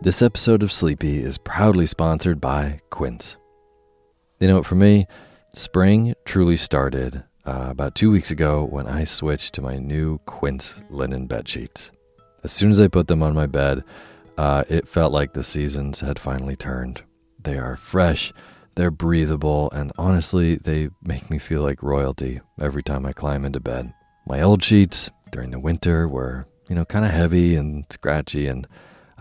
This episode of Sleepy is proudly sponsored by Quince. You know, for me, spring truly started about 2 weeks ago when I switched to my new Quince linen bed sheets. As soon as I put them on my bed, it felt like the seasons had finally turned. They are fresh, they're breathable, and honestly, they make me feel like royalty every time I climb into bed. My old sheets during the winter were, kind of heavy and scratchy, and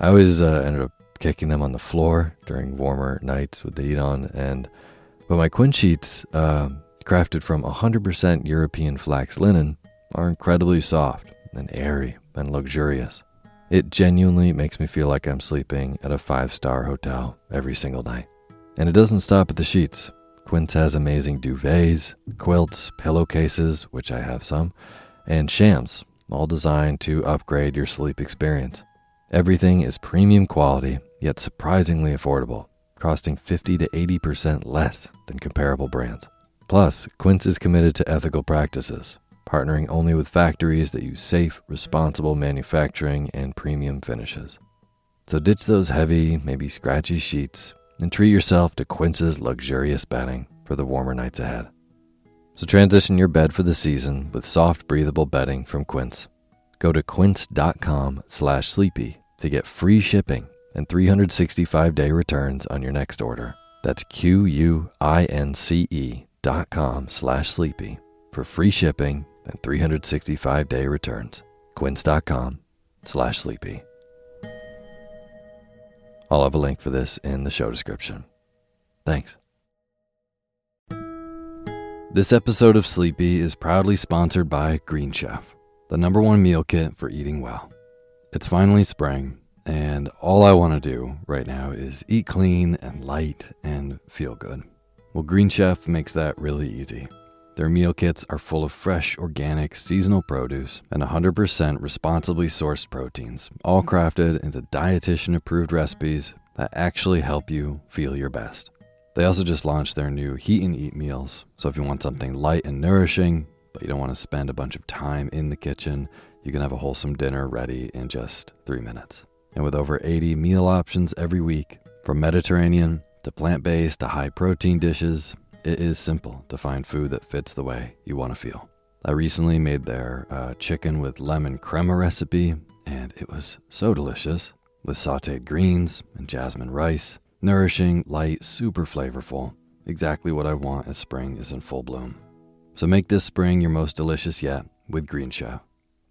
I always ended up kicking them on the floor during warmer nights with the heat on. But my Quince sheets, crafted from 100% European flax linen, are incredibly soft and airy and luxurious. It genuinely makes me feel like I'm sleeping at a 5-star hotel every single night. And it doesn't stop at the sheets. Quince has amazing duvets, quilts, pillowcases, which I have some, and shams, all designed to upgrade your sleep experience. Everything is premium quality, yet surprisingly affordable, costing 50 to 80% less than comparable brands. Plus, Quince is committed to ethical practices, partnering only with factories that use safe, responsible manufacturing and premium finishes. So ditch those heavy, maybe scratchy sheets and treat yourself to Quince's luxurious bedding for the warmer nights ahead. So transition your bed for the season with soft, breathable bedding from Quince. Go to quince.com/sleepy to get free shipping and 365-day returns on your next order. That's QUINCE.com/sleepy for free shipping and 365-day returns. Quince.com/sleepy. I'll have a link for this in the show description. Thanks. This episode of Sleepy is proudly sponsored by Green Chef, the #1 meal kit for eating well. It's finally spring, and all I want to do right now is eat clean and light and feel good. Well, Green Chef makes that really easy. Their meal kits are full of fresh, organic, seasonal produce and 100% responsibly sourced proteins, all crafted into dietitian-approved recipes that actually help you feel your best. They also just launched their new Heat and Eat meals, so if you want something light and nourishing, but you don't want to spend a bunch of time in the kitchen, you can have a wholesome dinner ready in just 3 minutes. And with over 80 meal options every week, from Mediterranean to plant-based to high-protein dishes, it is simple to find food that fits the way you want to feel. I recently made their chicken with lemon crema recipe, and it was so delicious, with sauteed greens and jasmine rice. Nourishing, light, super flavorful. Exactly what I want as spring is in full bloom. So make this spring your most delicious yet with Green Chef.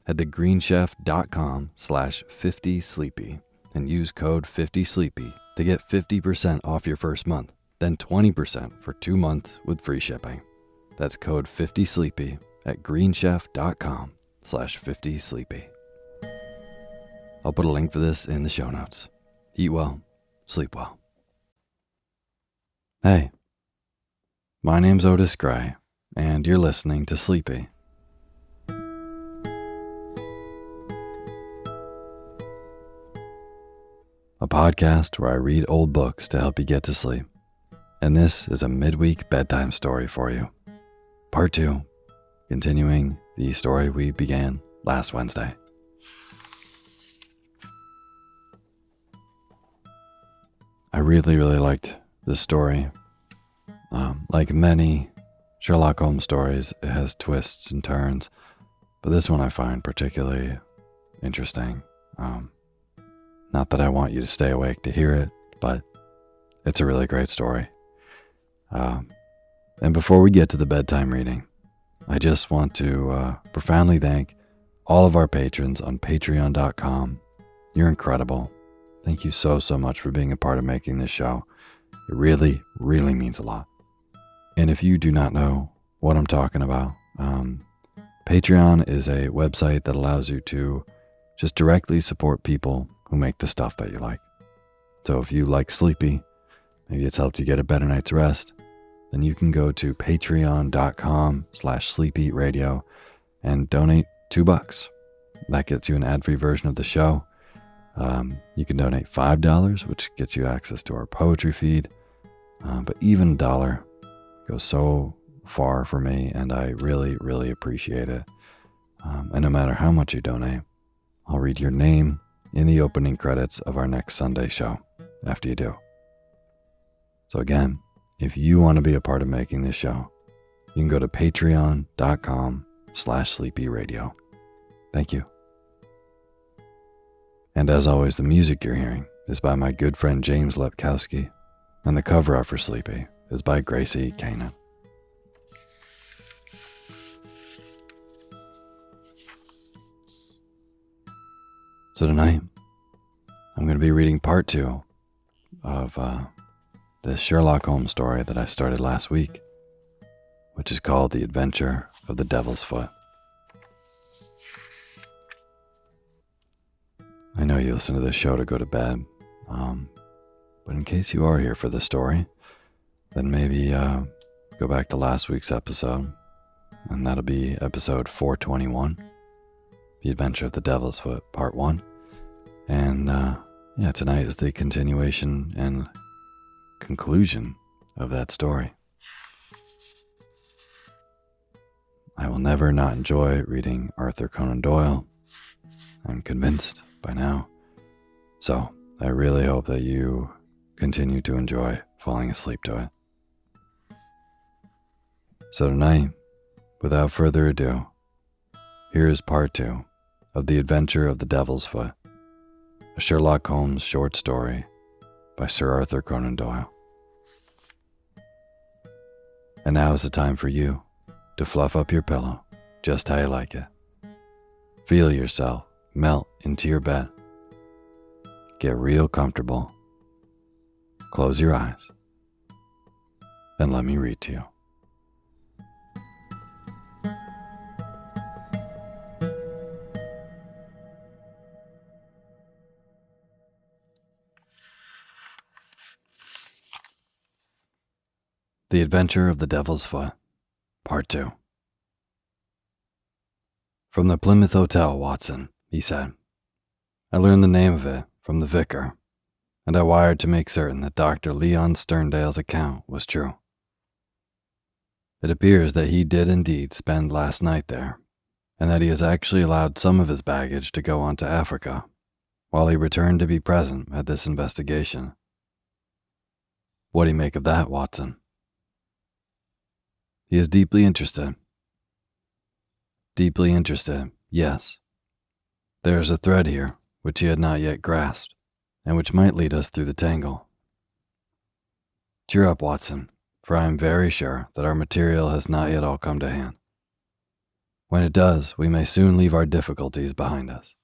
Head to greenchef.com/50sleepy and use code 50sleepy to get 50% off your first month, then 20% for 2 months with free shipping. That's code 50sleepy at greenchef.com/50sleepy. I'll put a link for this in the show notes. Eat well, sleep well. Hey, my name's Otis Gray, and you're listening to Sleepy. A podcast where I read old books to help you get to sleep. And this is a midweek bedtime story for you. Part 2, continuing the story we began last Wednesday. I really liked this story. Like many Sherlock Holmes stories, it has twists and turns, but this one I find particularly interesting. Not that I want you to stay awake to hear it, but it's a really great story. And before we get to the bedtime reading, I just want to profoundly thank all of our patrons on patreon.com. You're incredible. Thank you so much for being a part of making this show. It really means a lot. And if you do not know what I'm talking about, Patreon is a website that allows you to just directly support people who make the stuff that you like. So if you like Sleepy, maybe it's helped you get a better night's rest, then you can go to patreon.com/sleepyradio and donate $2. That gets you an ad-free version of the show. You can donate $5, which gets you access to our poetry feed. But even $1 goes so far for me, and I really appreciate it. And no matter how much you donate, I'll read your name in the opening credits of our next Sunday show after you do. So again, if you want to be a part of making this show, you can go to patreon.com/sleepyradio. Thank you. And as always, the music you're hearing is by my good friend James Lepkowski, and the cover art for Sleepy is by Gracie Kanan. So tonight, I'm going to be reading part 2 of this Sherlock Holmes story that I started last week, which is called The Adventure of the Devil's Foot. I know you listen to this show to go to bed, but in case you are here for the story, then maybe go back to last week's episode, and that'll be episode 421, The Adventure of the Devil's Foot, part 1. And tonight is the continuation and conclusion of that story. I will never not enjoy reading Arthur Conan Doyle. I'm convinced by now. So I really hope that you continue to enjoy falling asleep to it. So tonight, without further ado, here is part 2 of The Adventure of the Devil's Foot, a Sherlock Holmes short story by Sir Arthur Conan Doyle. And now is the time for you to fluff up your pillow just how you like it. Feel yourself melt into your bed. Get real comfortable. Close your eyes. And let me read to you. The Adventure of the Devil's Foot, Part 2. From the Plymouth Hotel, Watson, he said. I learned the name of it from the vicar, and I wired to make certain that Dr. Leon Sterndale's account was true. It appears that he did indeed spend last night there, and that he has actually allowed some of his baggage to go on to Africa, while he returned to be present at this investigation. What do you make of that, Watson? He is deeply interested. Deeply interested, yes. There is a thread here which he had not yet grasped, and which might lead us through the tangle. Cheer up, Watson, for I am very sure that our material has not yet all come to hand. When it does, we may soon leave our difficulties behind us.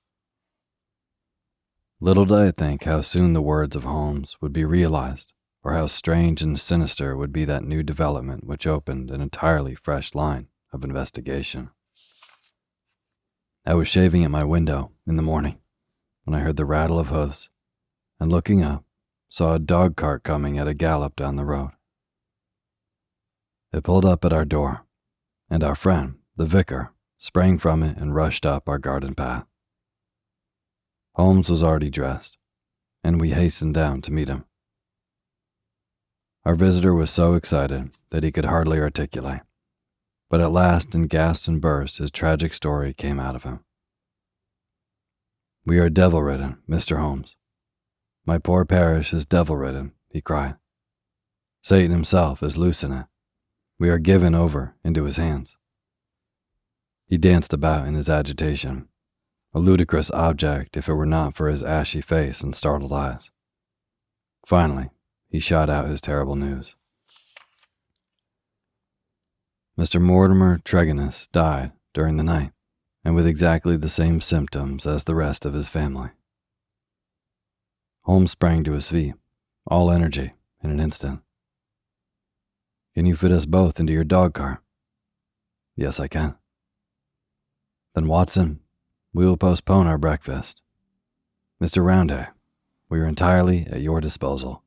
Little did I think how soon the words of Holmes would be realized, or how strange and sinister would be that new development which opened an entirely fresh line of investigation. I was shaving at my window in the morning when I heard the rattle of hoofs, and looking up, saw a dog cart coming at a gallop down the road. It pulled up at our door, and our friend, the vicar, sprang from it and rushed up our garden path. Holmes was already dressed, and we hastened down to meet him. Our visitor was so excited that he could hardly articulate, but at last in gasps and bursts his tragic story came out of him. We are devil-ridden, Mr. Holmes. My poor parish is devil-ridden, he cried. Satan himself is loose in it. We are given over into his hands. He danced about in his agitation, a ludicrous object if it were not for his ashy face and startled eyes. Finally, he shot out his terrible news. Mr. Mortimer Tregennis died during the night, and with exactly the same symptoms as the rest of his family. Holmes sprang to his feet, all energy, in an instant. Can you fit us both into your dog cart? Yes, I can. Then, Watson, we will postpone our breakfast. Mr. Roundhay, we are entirely at your disposal.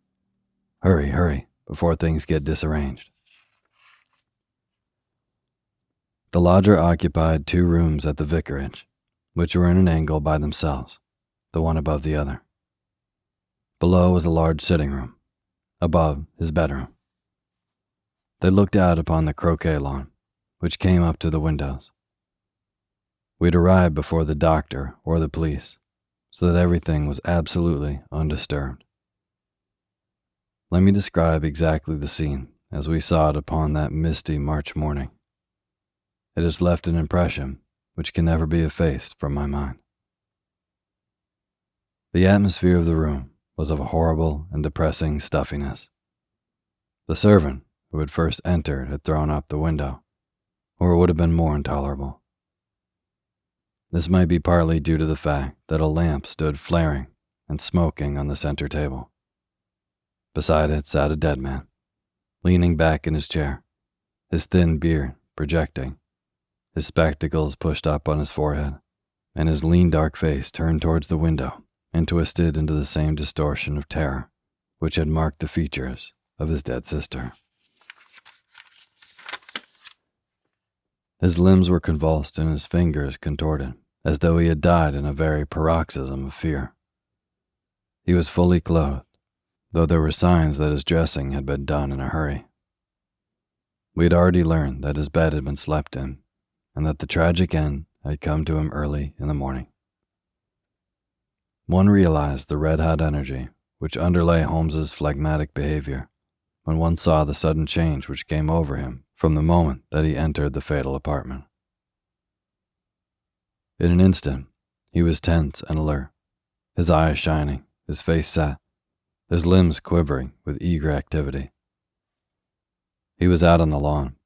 Hurry, hurry, before things get disarranged. The lodger occupied 2 rooms at the vicarage, which were in an angle by themselves, the one above the other. Below was a large sitting room, above his bedroom. They looked out upon the croquet lawn, which came up to the windows. We had arrived before the doctor or the police, so that everything was absolutely undisturbed. Let me describe exactly the scene as we saw it upon that misty March morning. It has left an impression which can never be effaced from my mind. The atmosphere of the room was of a horrible and depressing stuffiness. The servant who had first entered had thrown up the window, or it would have been more intolerable. This might be partly due to the fact that a lamp stood flaring and smoking on the center table. Beside it sat a dead man, leaning back in his chair, his thin beard projecting, his spectacles pushed up on his forehead, and his lean dark face turned towards the window and twisted into the same distortion of terror which had marked the features of his dead sister. His limbs were convulsed and his fingers contorted, as though he had died in a very paroxysm of fear. He was fully clothed, though there were signs that his dressing had been done in a hurry. We had already learned that his bed had been slept in, and that the tragic end had come to him early in the morning. One realized the red-hot energy which underlay Holmes's phlegmatic behavior when one saw the sudden change which came over him from the moment that he entered the fatal apartment. In an instant, he was tense and alert, his eyes shining, his face set, his limbs quivering with eager activity. He was out on the lawn,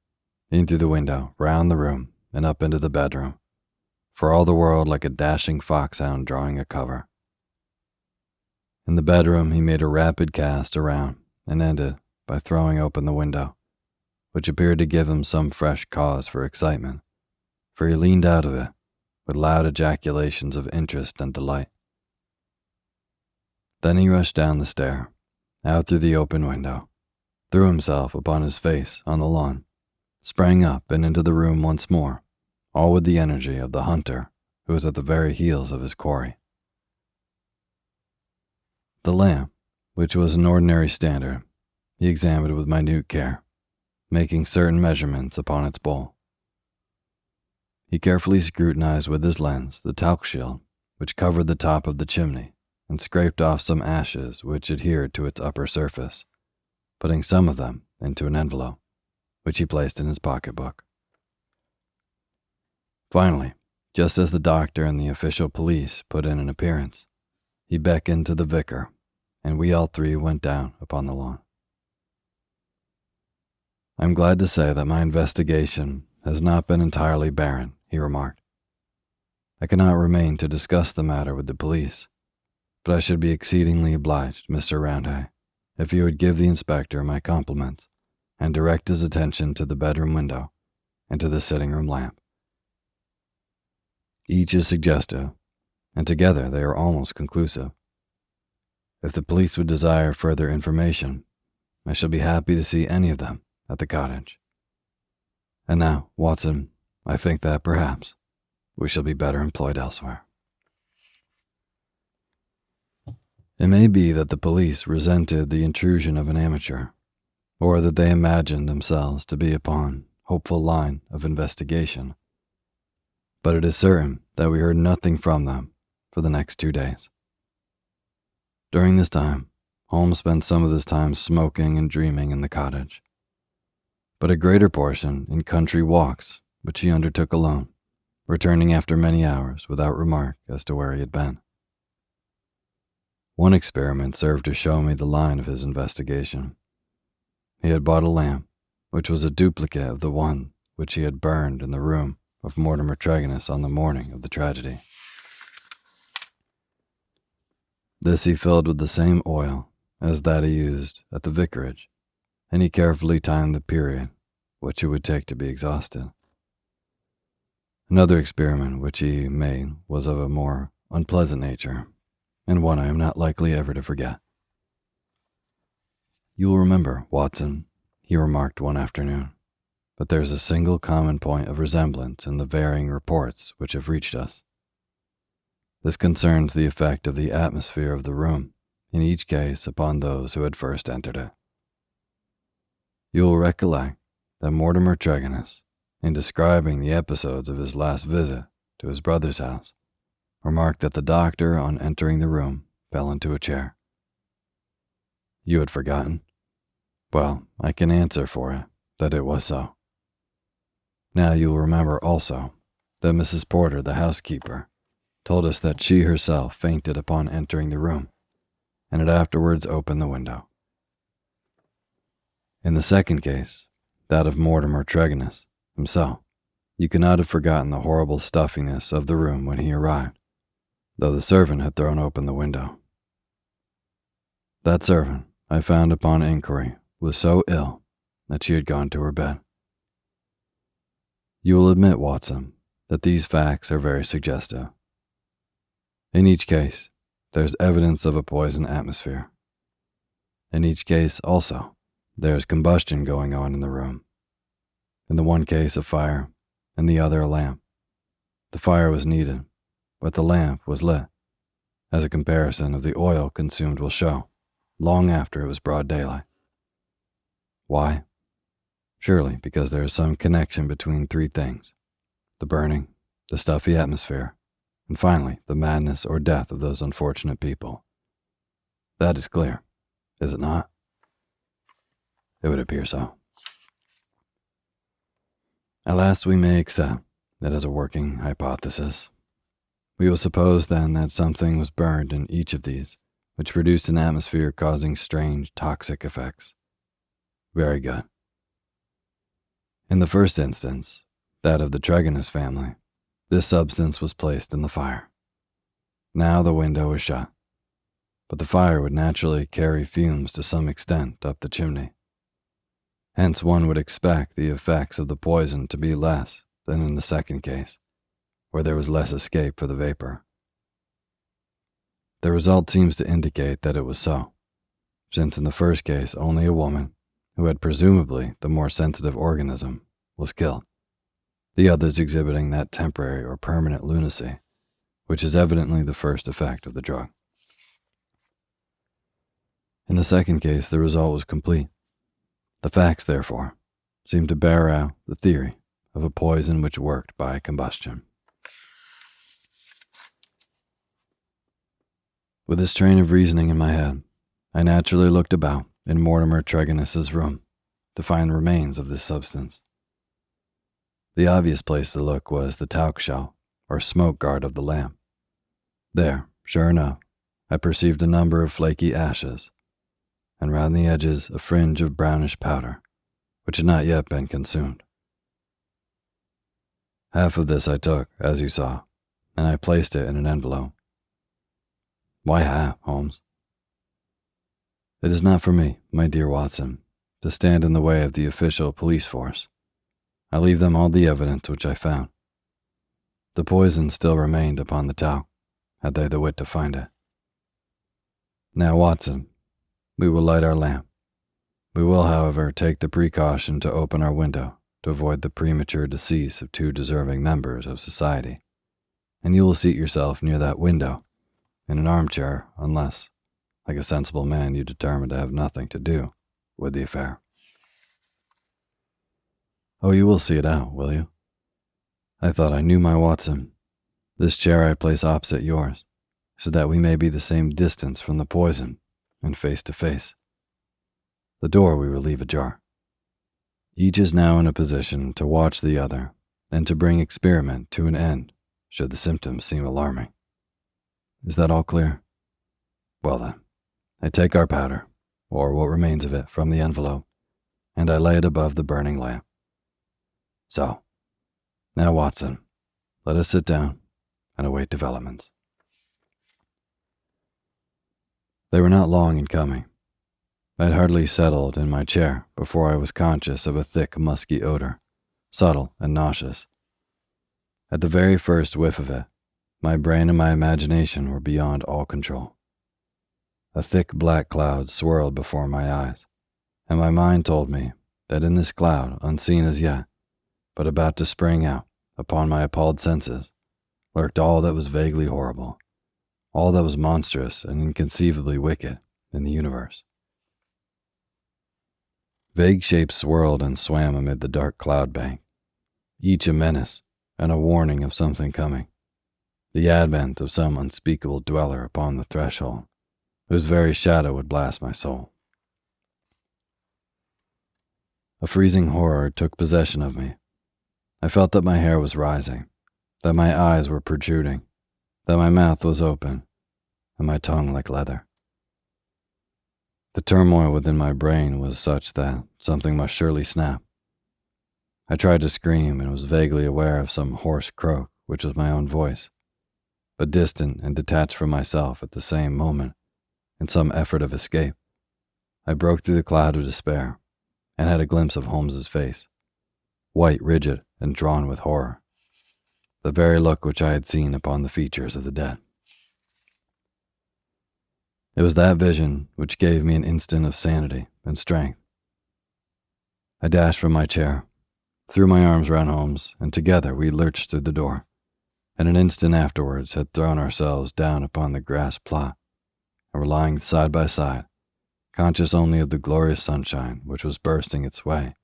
in through the window, round the room, and up into the bedroom, for all the world like a dashing foxhound drawing a cover. In the bedroom, he made a rapid cast around and ended by throwing open the window, which appeared to give him some fresh cause for excitement, for he leaned out of it with loud ejaculations of interest and delight. Then he rushed down the stair, out through the open window, threw himself upon his face on the lawn, sprang up and into the room once more, all with the energy of the hunter who was at the very heels of his quarry. The lamp, which was an ordinary standard, he examined with minute care, making certain measurements upon its bowl. He carefully scrutinized with his lens the talc shield which covered the top of the chimney and scraped off some ashes which adhered to its upper surface, putting some of them into an envelope, which he placed in his pocketbook. Finally, just as the doctor and the official police put in an appearance, he beckoned to the vicar, and we all three went down upon the lawn. "I'm glad to say that my investigation has not been entirely barren," he remarked. "I cannot remain to discuss the matter with the police, but I should be exceedingly obliged, Mr. Roundhay, if you would give the inspector my compliments and direct his attention to the bedroom window and to the sitting-room lamp. Each is suggestive, and together they are almost conclusive. If the police would desire further information, I shall be happy to see any of them at the cottage. And now, Watson, I think that perhaps we shall be better employed elsewhere." It may be that the police resented the intrusion of an amateur, or that they imagined themselves to be upon hopeful line of investigation, but it is certain that we heard nothing from them for the next 2 days. During this time, Holmes spent some of his time smoking and dreaming in the cottage, but a greater portion in country walks which he undertook alone, returning after many hours without remark as to where he had been. One experiment served to show me the line of his investigation. He had bought a lamp, which was a duplicate of the one which he had burned in the room of Mortimer Tregennis on the morning of the tragedy. This he filled with the same oil as that he used at the vicarage, and he carefully timed the period which it would take to be exhausted. Another experiment which he made was of a more unpleasant nature, and one I am not likely ever to forget. "You will remember, Watson," he remarked one afternoon, "but there is a single common point of resemblance in the varying reports which have reached us. This concerns the effect of the atmosphere of the room in each case upon those who had first entered it. You will recollect that Mortimer Tregennis, in describing the episodes of his last visit to his brother's house, remarked that the doctor, on entering the room, fell into a chair. You had forgotten? Well, I can answer for it that it was so. Now you'll remember also that Mrs. Porter, the housekeeper, told us that she herself fainted upon entering the room, and had afterwards opened the window. In the second case, that of Mortimer Tregennis himself, you cannot have forgotten the horrible stuffiness of the room when he arrived, though the servant had thrown open the window. That servant, I found upon inquiry, was so ill that she had gone to her bed. You will admit, Watson, that these facts are very suggestive. In each case, there's evidence of a poison atmosphere. In each case, also, there's combustion going on in the room. In the one case, a fire, in the other, a lamp. The fire was needed, but the lamp was lit, as a comparison of the oil consumed will show, long after it was broad daylight. Why? Surely because there is some connection between three things: the burning, the stuffy atmosphere, and finally the madness or death of those unfortunate people. That is clear, is it not? It would appear so. At last we may accept that as a working hypothesis. We will suppose then that something was burned in each of these, which produced an atmosphere causing strange toxic effects. Very good. In the first instance, that of the Tregennis family, this substance was placed in the fire. Now the window was shut, but the fire would naturally carry fumes to some extent up the chimney. Hence one would expect the effects of the poison to be less than in the second case, where there was less escape for the vapor. The result seems to indicate that it was so, since in the first case only a woman, who had presumably the more sensitive organism, was killed, the others exhibiting that temporary or permanent lunacy, which is evidently the first effect of the drug. In the second case, the result was complete. The facts, therefore, seem to bear out the theory of a poison which worked by combustion. With this train of reasoning in my head, I naturally looked about in Mortimer Tregennis's room to find remains of this substance. The obvious place to look was the talc shell, or smoke guard of the lamp. There, sure enough, I perceived a number of flaky ashes, and round the edges a fringe of brownish powder, which had not yet been consumed. Half of this I took, as you saw, and I placed it in an envelope. Why half, Holmes? It is not for me, my dear Watson, to stand in the way of the official police force. I leave them all the evidence which I found. The poison still remained upon the talc, had they the wit to find it. Now, Watson, we will light our lamp. We will, however, take the precaution to open our window to avoid the premature decease of two deserving members of society, and you will seat yourself near that window, in an armchair, unless, like a sensible man, you determine to have nothing to do with the affair. Oh, you will see it out, will you? I thought I knew my Watson. This chair I place opposite yours, so that we may be the same distance from the poison and face to face. The door we will leave ajar. Each is now in a position to watch the other and to bring experiment to an end should the symptoms seem alarming. Is that all clear? Well then, I take our powder, or what remains of it, from the envelope, and I lay it above the burning lamp. So, now Watson, let us sit down and await developments. They were not long in coming. I had hardly settled in my chair before I was conscious of a thick, musky odor, subtle and nauseous. At the very first whiff of it, my brain and my imagination were beyond all control. A thick black cloud swirled before my eyes, and my mind told me that in this cloud, unseen as yet, but about to spring out upon my appalled senses, lurked all that was vaguely horrible, all that was monstrous and inconceivably wicked in the universe. Vague shapes swirled and swam amid the dark cloud bank, each a menace and a warning of something coming. the advent of some unspeakable dweller upon the threshold, whose very shadow would blast my soul. A freezing horror took possession of me. I felt that my hair was rising, that my eyes were protruding, that my mouth was open, and my tongue like leather. The turmoil within my brain was such that something must surely snap. I tried to scream and was vaguely aware of some hoarse croak, which was my own voice, but distant and detached from myself at the same moment. In some effort of escape, I broke through the cloud of despair and had a glimpse of Holmes's face, white, rigid, and drawn with horror, the very look which I had seen upon the features of the dead. It was that vision which gave me an instant of sanity and strength. I dashed from my chair, threw my arms round Holmes, and together we lurched through the door, and an instant afterwards had thrown ourselves down upon the grass plot, and were lying side by side, conscious only of the glorious sunshine which was bursting its way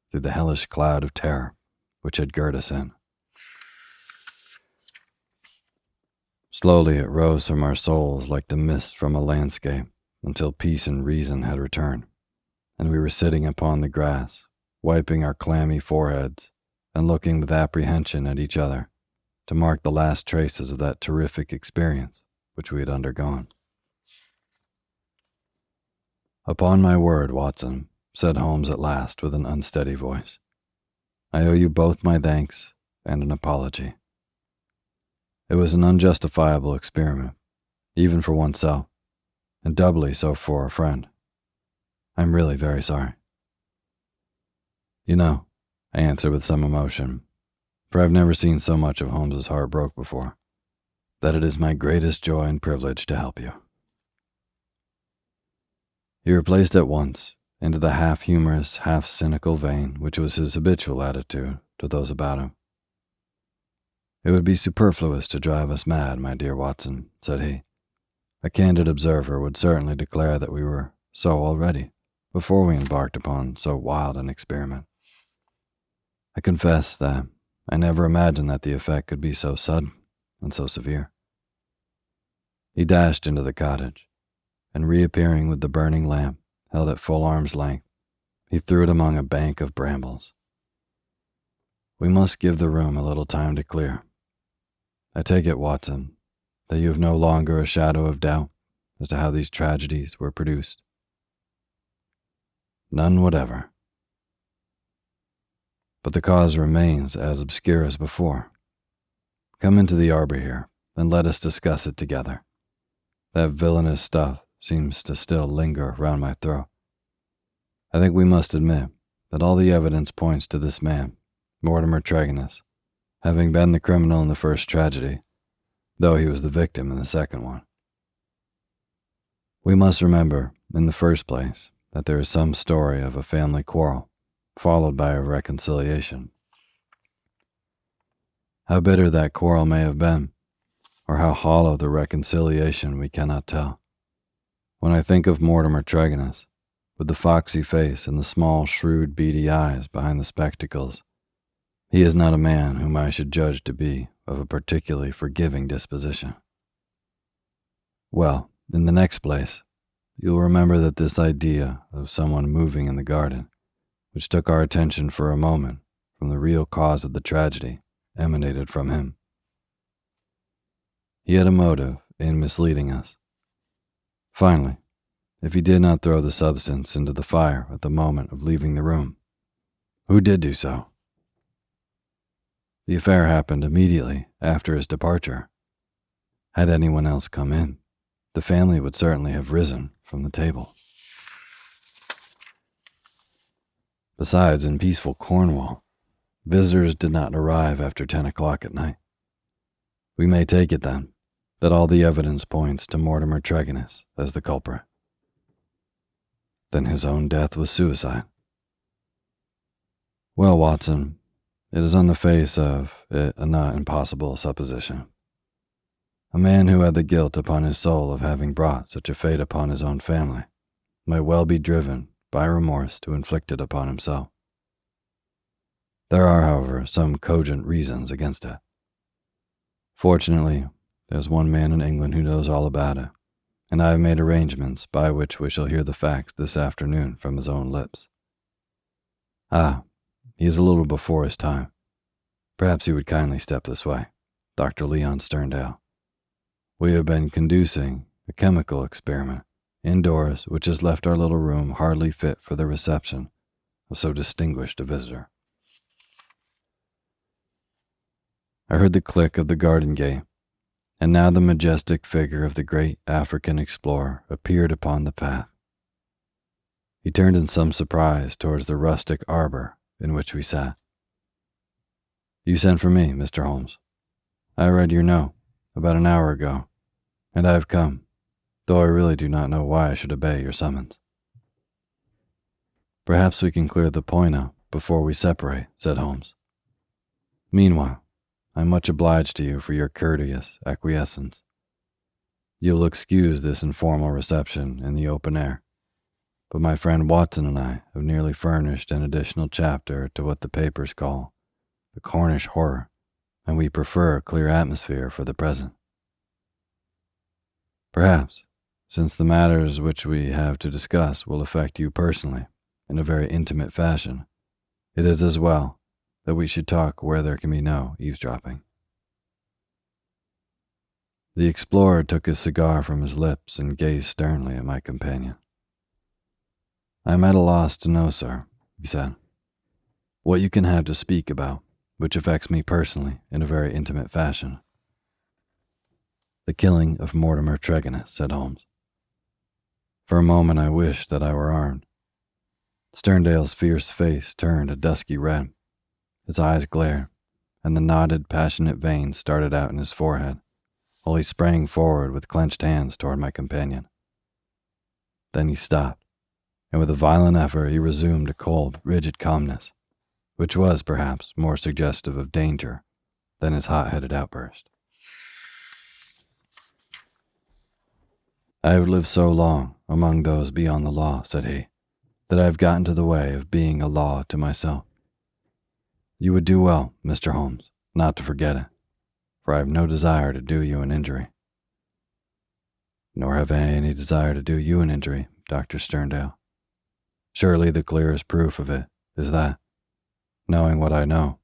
through the hellish cloud of terror which had girt us in. Slowly it rose from our souls like the mist from a landscape until peace and reason had returned, and we were sitting upon the grass, wiping our clammy foreheads and looking with apprehension at each other to mark the last traces of that terrific experience which we had undergone. "Upon my word, Watson," said Holmes at last with an unsteady voice, "I owe you both my thanks and an apology. It was an unjustifiable experiment, even for oneself, and doubly so for a friend. I'm really very sorry." "You know," I answered with some emotion, for I've never seen so much of Holmes's heart broke before, "that it is my greatest joy and privilege to help you." He replaced at once into the half-humorous, half-cynical vein which was his habitual attitude to those about him. "It would be superfluous to drive us mad, my dear Watson," said he. "A candid observer would certainly declare that we were so already, before we embarked upon so wild an experiment. I confess that I never imagined that the effect could be so sudden and so severe." He dashed into the cottage, and reappearing with the burning lamp held at full arm's length, he threw it among a bank of brambles. "We must give the room a little time to clear. I take it, Watson, that you have no longer a shadow of doubt as to how these tragedies were produced?" "None whatever." "But the cause remains as obscure as before. Come into the arbor here, and let us discuss it together. That villainous stuff seems to still linger round my throat. I think we must admit that all the evidence points to this man, Mortimer Tregennis, having been the criminal in the first tragedy, though he was the victim in the second one. We must remember, in the first place, that there is some story of a family quarrel, followed by a reconciliation. How bitter that quarrel may have been, or how hollow the reconciliation, we cannot tell. When I think of Mortimer Tregennis, with the foxy face and the small, shrewd, beady eyes behind the spectacles, he is not a man whom I should judge to be of a particularly forgiving disposition. Well, in the next place, you'll remember that this idea of someone moving in the garden, which took our attention for a moment from the real cause of the tragedy, emanated from him. He had a motive in misleading us. Finally, if he did not throw the substance into the fire at the moment of leaving the room, who did do so? The affair happened immediately after his departure. Had anyone else come in, the family would certainly have risen from the table. Besides, in peaceful Cornwall, visitors did not arrive after 10 o'clock at night. We may take it, then, that all the evidence points to Mortimer Tregennis as the culprit. Then his own death was suicide. Well, Watson, it is on the face of it a not impossible supposition. A man who had the guilt upon his soul of having brought such a fate upon his own family might well be driven by remorse to inflict it upon himself. There are, however, some cogent reasons against it. Fortunately, There's one man in England who knows all about it, and I have made arrangements by which we shall hear the facts this afternoon from his own lips. Ah, he is a little before his time. Perhaps you would kindly step this way, Dr. Leon Sterndale. We have been conducting a chemical experiment indoors which has left our little room hardly fit for the reception of so distinguished a visitor. I heard the click of the garden gate, and now the majestic figure of the great African explorer appeared upon the path. He turned in some surprise towards the rustic arbor in which we sat. You sent for me, Mr. Holmes. I read your note about an hour ago, and I have come, though I really do not know why I should obey your summons. Perhaps we can clear the point up before we separate, said Holmes. Meanwhile, I'm much obliged to you for your courteous acquiescence. You'll excuse this informal reception in the open air, but my friend Watson and I have nearly furnished an additional chapter to what the papers call the Cornish horror, and we prefer a clear atmosphere for the present. Perhaps, since the matters which we have to discuss will affect you personally in a very intimate fashion, it is as well that we should talk where there can be no eavesdropping. The explorer took his cigar from his lips and gazed sternly at my companion. I am at a loss to know, sir, he said, what you can have to speak about which affects me personally in a very intimate fashion. The killing of Mortimer Tregennis, said Holmes. For a moment I wished that I were armed. Sterndale's fierce face turned a dusky red. His eyes glared, and the knotted, passionate veins started out in his forehead, while he sprang forward with clenched hands toward my companion. Then he stopped, and with a violent effort he resumed a cold, rigid calmness, which was, perhaps, more suggestive of danger than his hot-headed outburst. I have lived so long among those beyond the law, said he, that I have got into the way of being a law to myself. You would do well, Mr. Holmes, not to forget it, for I have no desire to do you an injury. Nor have I any desire to do you an injury, Dr. Sterndale. Surely the clearest proof of it is that, knowing what I know,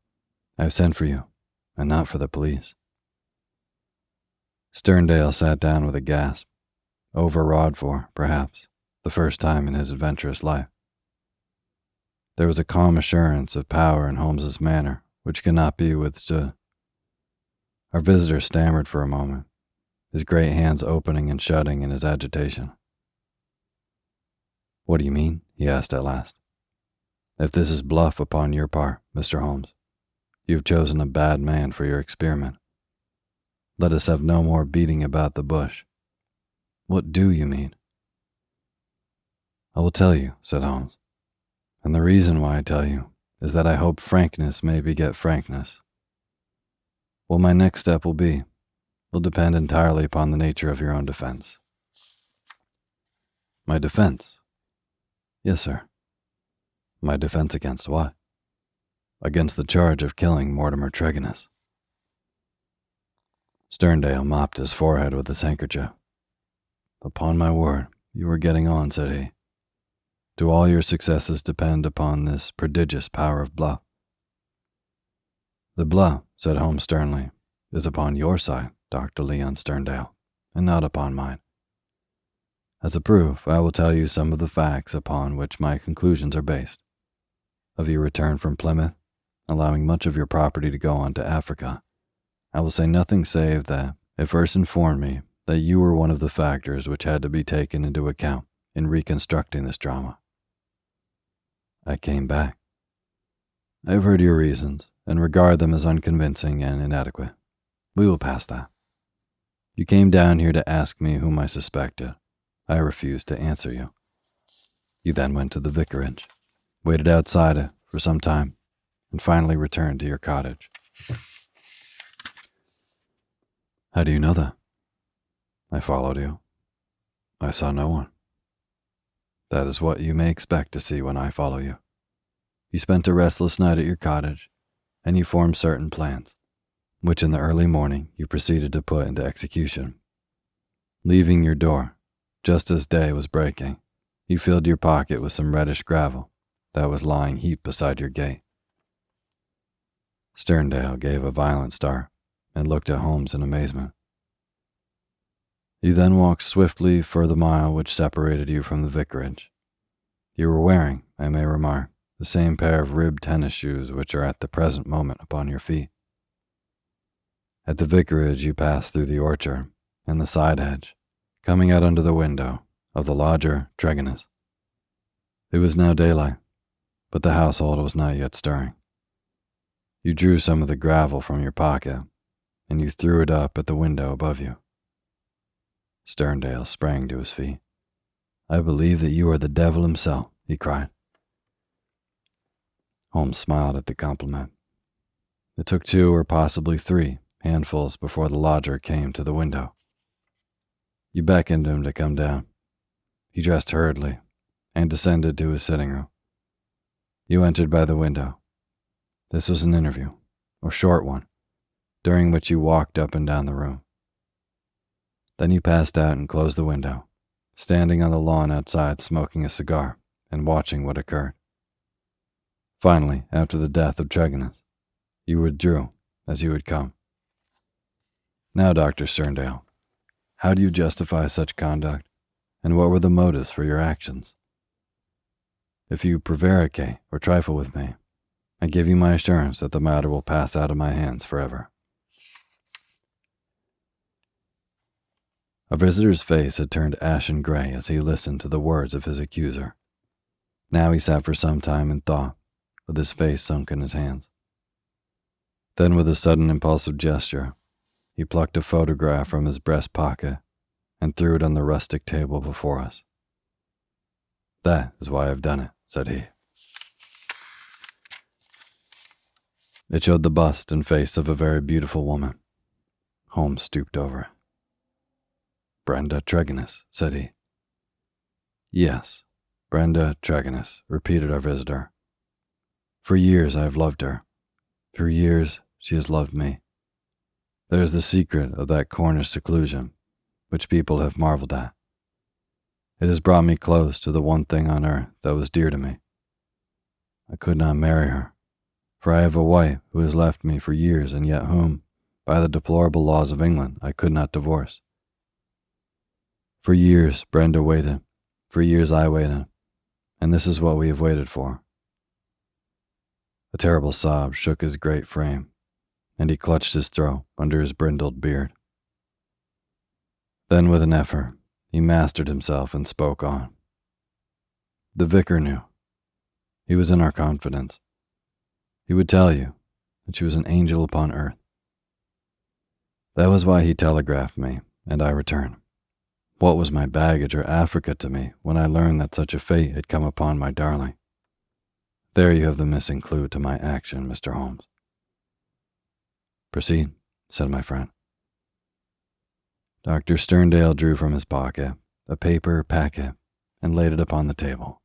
I have sent for you, and not for the police. Sterndale sat down with a gasp, overwrought for, perhaps, the first time in his adventurous life. There was a calm assurance of power in Holmes's manner which could not be withstood. Our visitor stammered for a moment, his great hands opening and shutting in his agitation. What do you mean? He asked at last. If this is bluff upon your part, Mr. Holmes, you have chosen a bad man for your experiment. Let us have no more beating about the bush. What do you mean? I will tell you, said Holmes, and the reason why I tell you is that I hope frankness may beget frankness. What my next step will be will depend entirely upon the nature of your own defense. My defense? Yes, sir. My defense against what? Against the charge of killing Mortimer Tregennis. Sterndale mopped his forehead with his handkerchief. Upon my word, you are getting on, said he. Do all your successes depend upon this prodigious power of bluff? The bluff, said Holmes sternly, is upon your side, Dr. Leon Sterndale, and not upon mine. As a proof, I will tell you some of the facts upon which my conclusions are based. Of your return from Plymouth, allowing much of your property to go on to Africa, I will say nothing save that it first informed me that you were one of the factors which had to be taken into account in reconstructing this drama. I came back. I have heard your reasons and regard them as unconvincing and inadequate. We will pass that. You came down here to ask me whom I suspected. I refused to answer you. You then went to the vicarage, waited outside it for some time, and finally returned to your cottage. How do you know that? I followed you. I saw no one. That is what you may expect to see when I follow you. You spent a restless night at your cottage, and you formed certain plans. which in the early morning you proceeded to put into execution. Leaving your door, just as day was breaking, you filled your pocket with some reddish gravel that was lying heaped beside your gate. Sterndale gave a violent start and looked at Holmes in amazement. You then walked swiftly for the mile which separated you from the vicarage. You were wearing, I may remark, the same pair of ribbed tennis shoes which are at the present moment upon your feet. At the vicarage you passed through the orchard and the side hedge, coming out under the window of the lodger Tregennis. It was now daylight, but the household was not yet stirring. You drew some of the gravel from your pocket, and you threw it up at the window above you. Sterndale sprang to his feet. "I believe that you are the devil himself," he cried. Holmes smiled at the compliment. It took 2 or possibly 3 handfuls before the lodger came to the window. You beckoned him to come down. He dressed hurriedly and descended to his sitting room. You entered by the window. This was an interview, or short one, during which you walked up and down the room. Then you passed out and closed the window, standing on the lawn outside smoking a cigar and watching what occurred. Finally, after the death of Tregennis, you withdrew as you had come. Now, Dr. Sterndale, how do you justify such conduct, and what were the motives for your actions? If you prevaricate or trifle with me, I give you my assurance that the matter will pass out of my hands forever. Our visitor's face had turned ashen gray as he listened to the words of his accuser. Now he sat for some time in thought, with his face sunk in his hands. Then, with a sudden impulsive gesture, he plucked a photograph from his breast pocket and threw it on the rustic table before us. "That is why I've done it," said he. It showed the bust and face of a very beautiful woman. Holmes stooped over it. "Brenda Tregennis," said he. "Yes, Brenda Tregennis," repeated our visitor. "For years I have loved her. For years she has loved me. There is the secret of that Cornish seclusion, which people have marveled at. It has brought me close to the one thing on earth that was dear to me. I could not marry her, for I have a wife who has left me for years and yet whom, by the deplorable laws of England, I could not divorce. For years Brenda waited, for years I waited, and this is what we have waited for." A terrible sob shook his great frame, and he clutched his throat under his brindled beard. Then, with an effort, he mastered himself and spoke on. "The vicar knew. He was in our confidence. He would tell you that she was an angel upon earth. That was why he telegraphed me, and I returned. What was my baggage or Africa to me when I learned that such a fate had come upon my darling? There you have the missing clue to my action, Mr. Holmes." "Proceed," said my friend. Dr. Sterndale drew from his pocket a paper packet and laid it upon the table.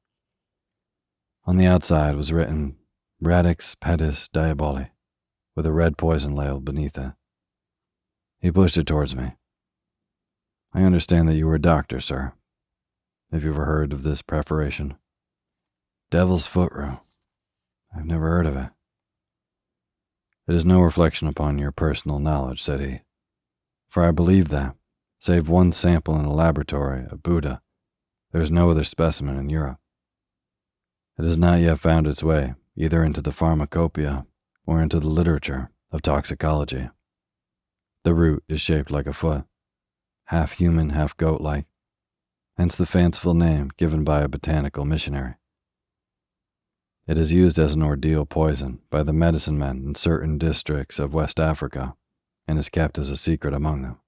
On the outside was written Radix Pedis Diaboli, with a red poison label beneath it. He pushed it towards me. "I understand that you were a doctor, sir. Have you ever heard of this preparation?" "Devil's foot root. I've never heard of it." "It is no reflection upon your personal knowledge," said he, "for I believe that, save one sample in a laboratory of Buddha, there is no other specimen in Europe. It has not yet found its way either into the pharmacopoeia or into the literature of toxicology. The root is shaped like a foot, half human, half goat-like, hence the fanciful name given by a botanical missionary. It is used as an ordeal poison by the medicine men in certain districts of West Africa and is kept as a secret among them.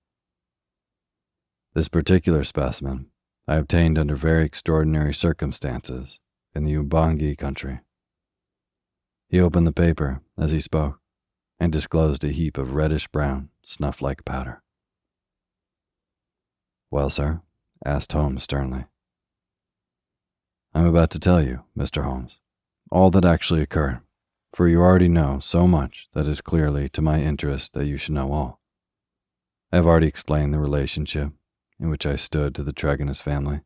This particular specimen I obtained under very extraordinary circumstances in the Ubangi country." He opened the paper as he spoke and disclosed a heap of reddish-brown, snuff-like powder. "Well, sir?" asked Holmes sternly. "I'm about to tell you, Mr. Holmes, all that actually occurred, for you already know so much that is clearly to my interest that you should know all. I have already explained the relationship in which I stood to the Tregonnis family.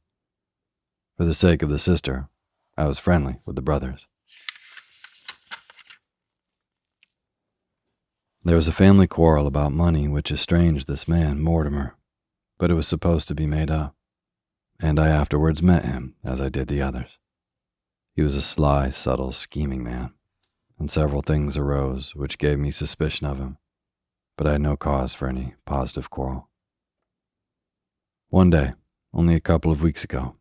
For the sake of the sister, I was friendly with the brothers. There was a family quarrel about money which estranged this man, Mortimer, but it was supposed to be made up, and I afterwards met him as I did the others. He was a sly, subtle, scheming man, and several things arose which gave me suspicion of him, but I had no cause for any positive quarrel. One day, only a couple of weeks ago,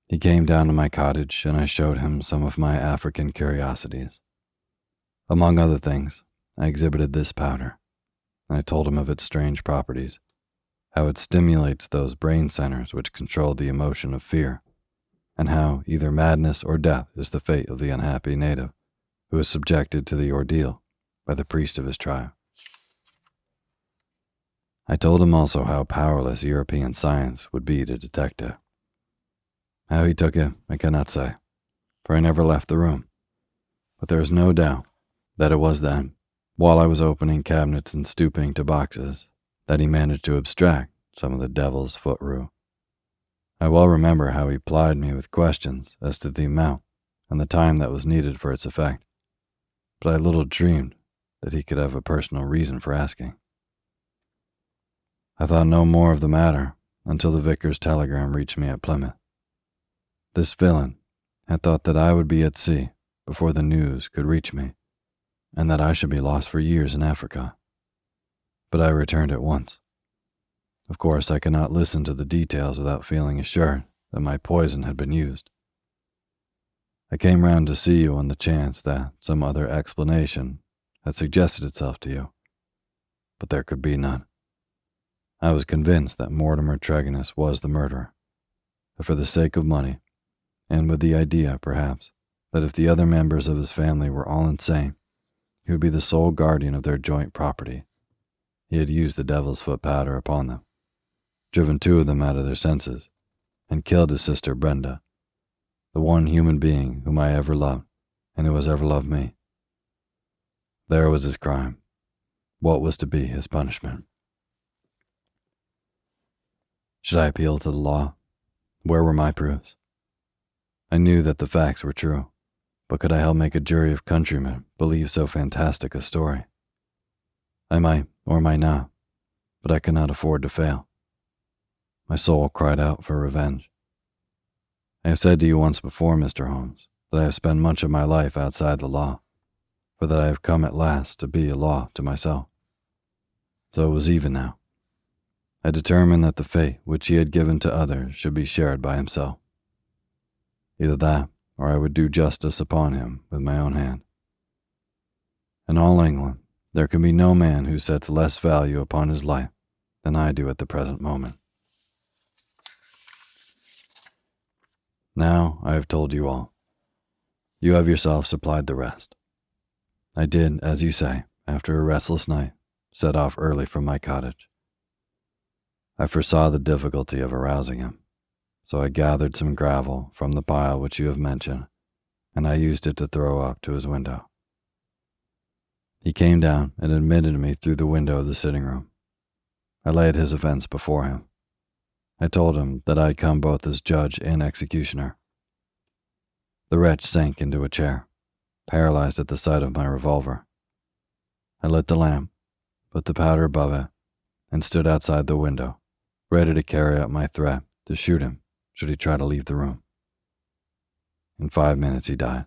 he came down to my cottage and I showed him some of my African curiosities. Among other things, I exhibited this powder, and I told him of its strange properties, how it stimulates those brain centers which control the emotion of fear, and how either madness or death is the fate of the unhappy native who is subjected to the ordeal by the priest of his tribe. I told him also how powerless European science would be to detect it. How he took it, I cannot say, for I never left the room, but there is no doubt that it was then, while I was opening cabinets and stooping to boxes, that he managed to abstract some of the devil's foot rue. I well remember how he plied me with questions as to the amount and the time that was needed for its effect, but I little dreamed that he could have a personal reason for asking. I thought no more of the matter until the vicar's telegram reached me at Plymouth. This villain had thought that I would be at sea before the news could reach me, and that I should be lost for years in Africa. But I returned at once. Of course, I could not listen to the details without feeling assured that my poison had been used. I came round to see you on the chance that some other explanation had suggested itself to you, but there could be none. I was convinced that Mortimer Tregonnis was the murderer, but for the sake of money, and with the idea, perhaps, that if the other members of his family were all insane, he would be the sole guardian of their joint property. He had used the devil's foot powder upon them, driven 2 of them out of their senses, and killed his sister Brenda, the one human being whom I ever loved and who has ever loved me. There was his crime. What was to be his punishment? Should I appeal to the law? Where were my proofs? I knew that the facts were true, but could I help make a jury of countrymen believe so fantastic a story? I might or might not, but I could not afford to fail. My soul cried out for revenge. I have said to you once before, Mr. Holmes, that I have spent much of my life outside the law, for that I have come at last to be a law to myself. So it was even now. I determined that the fate which he had given to others should be shared by himself. Either that, or I would do justice upon him with my own hand. In all England, there can be no man who sets less value upon his life than I do at the present moment. Now I have told you all. You have yourself supplied the rest. I did, as you say, after a restless night, set off early from my cottage. I foresaw the difficulty of arousing him, so I gathered some gravel from the pile which you have mentioned, and I used it to throw up to his window. He came down and admitted me through the window of the sitting room. I laid his offense before him. I told him that I had come both as judge and executioner. The wretch sank into a chair, paralyzed at the sight of my revolver. I lit the lamp, put the powder above it, and stood outside the window, ready to carry out my threat to shoot him should he try to leave the room. In 5 minutes he died.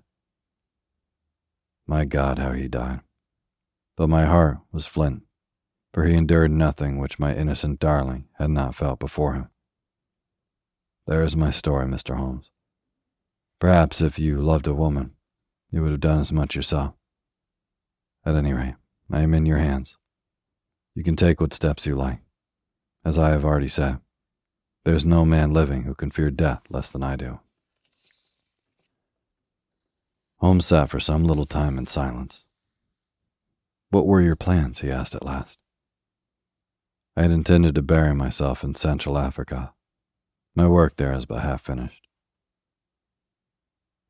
My God, how he died. But my heart was flint, for he endured nothing which my innocent darling had not felt before him. There is my story, Mr. Holmes. Perhaps if you loved a woman, you would have done as much yourself. At any rate, I am in your hands. You can take what steps you like. As I have already said, there is no man living who can fear death less than I do. Holmes sat for some little time in silence. What were your plans? He asked at last. I had intended to bury myself in Central Africa. My work there is but half finished.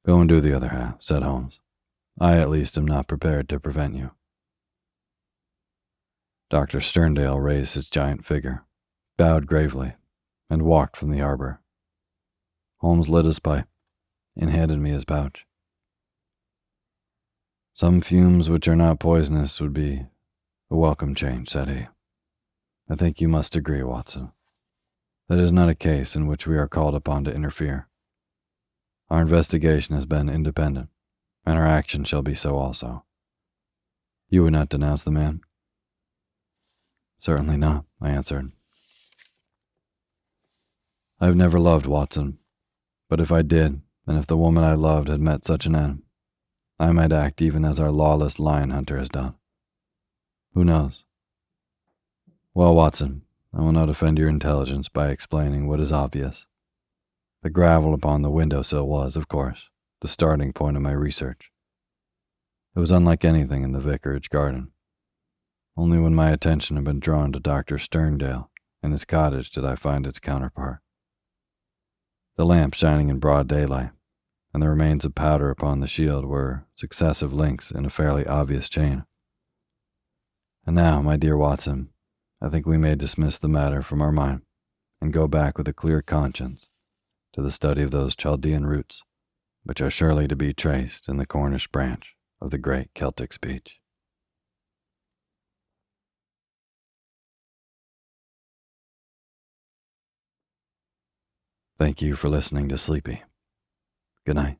Go and do the other half, said Holmes. I at least am not prepared to prevent you. Dr. Sterndale raised his giant figure, bowed gravely, and walked from the arbor. Holmes lit his pipe and handed me his pouch. Some fumes which are not poisonous would be a welcome change, said he. I think you must agree, Watson. That is not a case in which we are called upon to interfere. Our investigation has been independent, and our action shall be so also. You would not denounce the man? Certainly not, I answered. I have never loved Watson, but if I did, and if the woman I loved had met such an end, I might act even as our lawless lion hunter has done. Who knows? Well, Watson, I will not offend your intelligence by explaining what is obvious. The gravel upon the windowsill was, of course, the starting point of my research. It was unlike anything in the vicarage garden. Only when my attention had been drawn to Dr. Sterndale and his cottage did I find its counterpart. The lamp shining in broad daylight, and the remains of powder upon the shield were successive links in a fairly obvious chain. And now, my dear Watson, I think we may dismiss the matter from our mind and go back with a clear conscience to the study of those Chaldean roots, which are surely to be traced in the Cornish branch of the great Celtic speech. Thank you for listening to Sleepy. Good night.